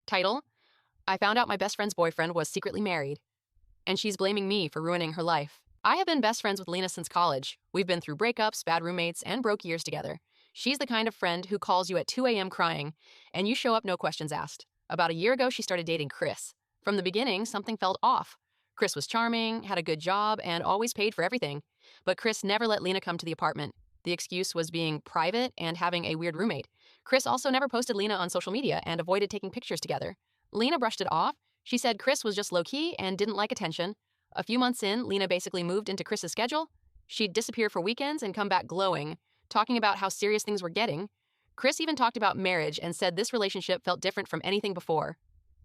Title: I found out my best friend's boyfriend was secretly married, and she's blaming me for ruining her life. I have been best friends with Lena since college. We've been through breakups, bad roommates, and broke years together. She's the kind of friend who calls you at 2 a.m. crying, and you show up no questions asked. About a year ago, she started dating Chris. From the beginning, something felt off. Chris was charming, had a good job, and always paid for everything. But Chris never let Lena come to the apartment. The excuse was being private and having a weird roommate. Chris also never posted Lena on social media and avoided taking pictures together. Lena brushed it off. She said Chris was just low-key and didn't like attention. A few months in, Lena basically moved into Chris's schedule. She'd disappear for weekends and come back glowing, talking about how serious things were getting. Chris even talked about marriage and said this relationship felt different from anything before.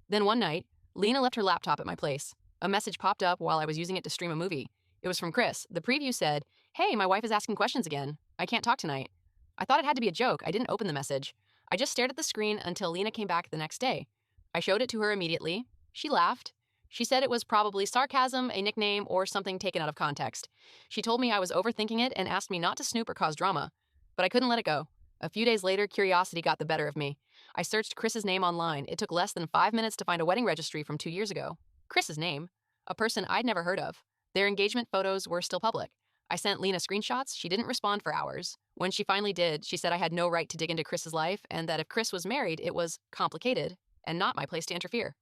Then one night, Lena left her laptop at my place. A message popped up while I was using it to stream a movie. It was from Chris. The preview said, "Hey, my wife is asking questions again. I can't talk tonight." I thought it had to be a joke. I didn't open the message. I just stared at the screen until Lena came back the next day. I showed it to her immediately. She laughed. She said it was probably sarcasm, a nickname, or something taken out of context. She told me I was overthinking it and asked me not to snoop or cause drama. But I couldn't let it go. A few days later, curiosity got the better of me. I searched Chris's name online. It took less than 5 minutes to find a wedding registry from 2 years ago. Chris's name. A person I'd never heard of. Their engagement photos were still public. I sent Lena screenshots. She didn't respond for hours. When she finally did, she said I had no right to dig into Chris's life and that if Chris was married, it was complicated and not my place to interfere.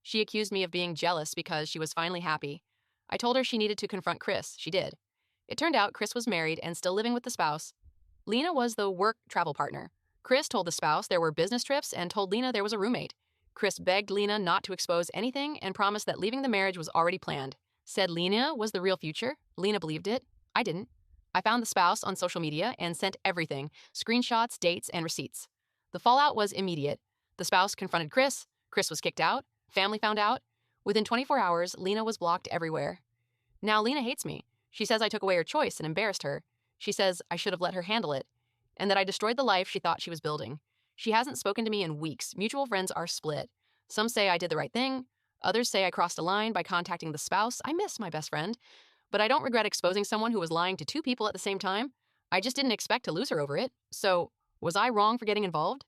She accused me of being jealous because she was finally happy. I told her she needed to confront Chris. She did. It turned out Chris was married and still living with the spouse. Lena was the work travel partner. Chris told the spouse there were business trips and told Lena there was a roommate. Chris begged Lena not to expose anything and promised that leaving the marriage was already planned. Said Lena was the real future. Lena believed it. I didn't. I found the spouse on social media and sent everything, screenshots, dates, and receipts. The fallout was immediate. The spouse confronted Chris. Chris was kicked out. Family found out. Within 24 hours, Lena was blocked everywhere. Now Lena hates me. She says I took away her choice and embarrassed her. She says I should have let her handle it, and that I destroyed the life she thought she was building. She hasn't spoken to me in weeks. Mutual friends are split. Some say I did the right thing. Others say I crossed a line by contacting the spouse. I miss my best friend, but I don't regret exposing someone who was lying to 2 people at the same time. I just didn't expect to lose her over it. So, was I wrong for getting involved?